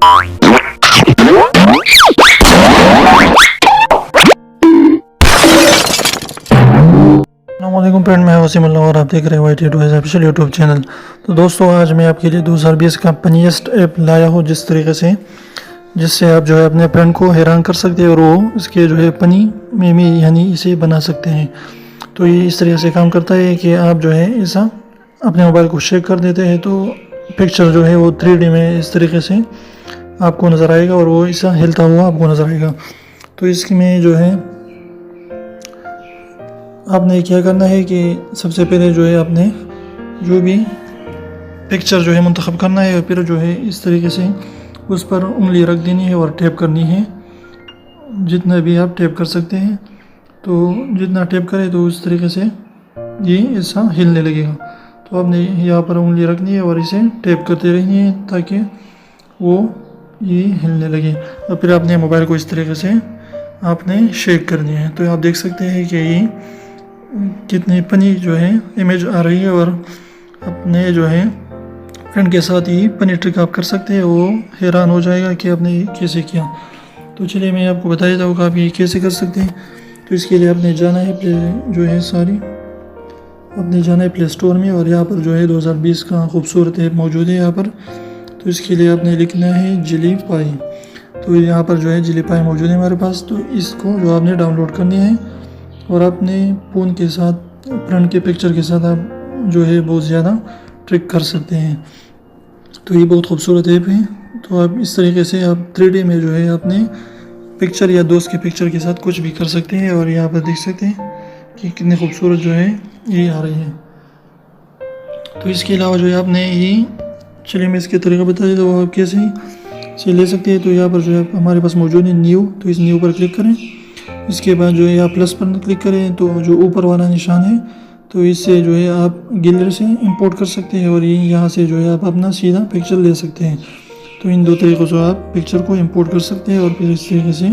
अस्सलामुअलैकुम फ्रेंड, मैं वसीम अल्लाह और आप देख रहे हैं Y T two official YouTube channel. तो दोस्तों, आज मैं आपके लिए 2020 का फनीएस्ट ऐप लाया हूँ, जिस तरीके से जिससे आप जो है अपने फ्रेंड को हैरान कर सकते हैं और वो इसके जो है फनी मीमी यानी इसे बना सकते हैं। तो ये इस तरीके से काम करता है कि आप जो है ऐसा अपने मोबाइल को शेक कर देते हैं तो पिक्चर जो है वो 3D में इस तरीके से आपको नज़र आएगा और वो ऐसा हिलता हुआ आपको नज़र आएगा। तो इसमें जो है आपने क्या करना है कि सबसे पहले जो है आपने जो भी पिक्चर जो है मुंतखब करना है और फिर जो है इस तरीके से उस पर उंगली रख देनी है और टैप करनी है। जितना भी आप टैप कर सकते हैं, तो जितना टैप करें तो उस तरीके से ये ऐसा हिलने लगेगा। तो आपने यहाँ पर उंगली रखनी है और इसे टैप करते रहनी है ताकि वो ये हिलने लगे। और फिर आपने मोबाइल को इस तरीके से आपने शेक करनी है। तो आप देख सकते हैं कि ये कितनी फनी जो है इमेज आ रही है और अपने जो है फ्रेंड के साथ ही फनी ट्रिक आप कर सकते हैं। वो हैरान हो जाएगा कि आपने कैसे किया। तो चलिए मैं आपको बता देता हूँ कि आप ये कैसे कर सकते हैं। तो इसके लिए आपने जाना है प्ले स्टोर में और यहाँ पर जो है 2020 का खूबसूरत ऐप मौजूद है यहाँ पर। तो इसके लिए आपने लिखना है जिली पाई। तो यहाँ पर जो है जिली पाई मौजूद है हमारे पास। तो इसको जो आपने डाउनलोड करनी है और अपने फ़ोन के साथ फ्रेंड के पिक्चर के साथ आप जो है बहुत ज़्यादा ट्रिक कर सकते हैं। तो ये बहुत खूबसूरत ऐप है। तो आप इस तरीके से आप 3D में जो है अपने पिक्चर या दोस्त के पिक्चर के साथ कुछ भी कर सकते हैं। और यहाँ पर देख सकते हैं कि कितने खूबसूरत जो है ये आ रही है। तो इसके अलावा जो है आपने ये चलिए मैं इसके तरीका बता देता हूँ आप कैसे इसे ले सकते हैं। तो यहाँ पर जो है हमारे पास मौजूद है न्यू। तो इस न्यू पर क्लिक करें। इसके बाद जो है आप प्लस पर क्लिक करें तो जो ऊपर वाला निशान है तो इससे जो है आप गैलरी से इंपोर्ट कर सकते हैं और ये यहाँ से जो है आप अपना सीधा पिक्चर ले सकते हैं। तो इन दो तरीक़ों से आप पिक्चर को इंपोर्ट कर सकते हैं और फिर इस तरीके से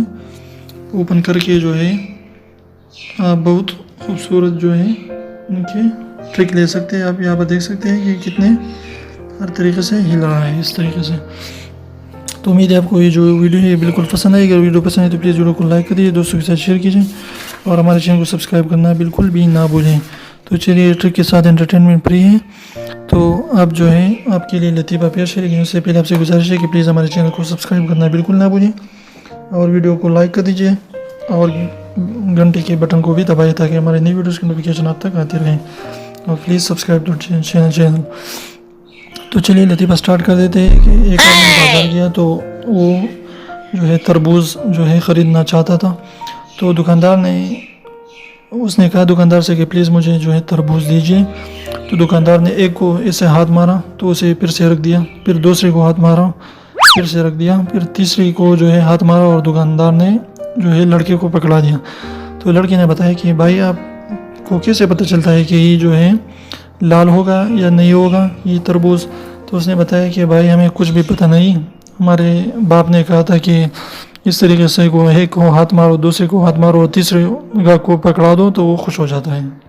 ओपन करके जो है आप बहुत खूबसूरत जो है उनके ट्रिक ले सकते हैं। आप यहाँ पर देख सकते हैं कि कितने हर तरीके से हिल रहा है इस तरीके से। तो उम्मीद है आपको ये जो वीडियो है बिल्कुल पसंद आएगी। अगर वीडियो पसंद है तो प्लीज़ वीडियो को लाइक कर दीजिए, दोस्तों के साथ शेयर कीजिए और हमारे चैनल को सब्सक्राइब करना बिल्कुल भी ना भूलें। तो चलिए ट्रिक के साथ एंटरटेनमेंट फ्री है। तो आप जो है आपके लिए लतीफ़ा पेश है, लेकिन उससे पहले आपसे गुजारिश है कि प्लीज़ हमारे चैनल को सब्सक्राइब करना बिल्कुल ना भूलें और वीडियो को लाइक कर दीजिए और घंटे के बटन को भी दबाइए ताकि हमारे नई वीडियोज़ की नोटिफिकेशन आप तक आते रहें। और प्लीज़ सब्सक्राइब टू चैनल। तो चलिए लतीफ़ा स्टार्ट कर देते हैं कि एक आदमी बाजार गया तो वो जो है तरबूज जो है ख़रीदना चाहता था। तो उसने कहा दुकानदार से कि प्लीज़ मुझे जो है तरबूज दीजिए। तो दुकानदार ने एक को ऐसे हाथ मारा तो उसे फिर से रख दिया, फिर दूसरे को हाथ मारा फिर से रख दिया, फिर तीसरे को जो है हाथ मारा और दुकानदार ने जो है लड़के को पकड़ा दिया। तो लड़के ने बताया कि भाई आपको कैसे पता चलता है कि ये जो है लाल होगा या नहीं होगा ये तरबूज। तो उसने बताया कि भाई हमें कुछ भी पता नहीं, हमारे बाप ने कहा था कि इस तरीके से एक को हाथ मारो, दूसरे को हाथ मारो और तीसरे को पकड़ा दो तो वो खुश हो जाता है।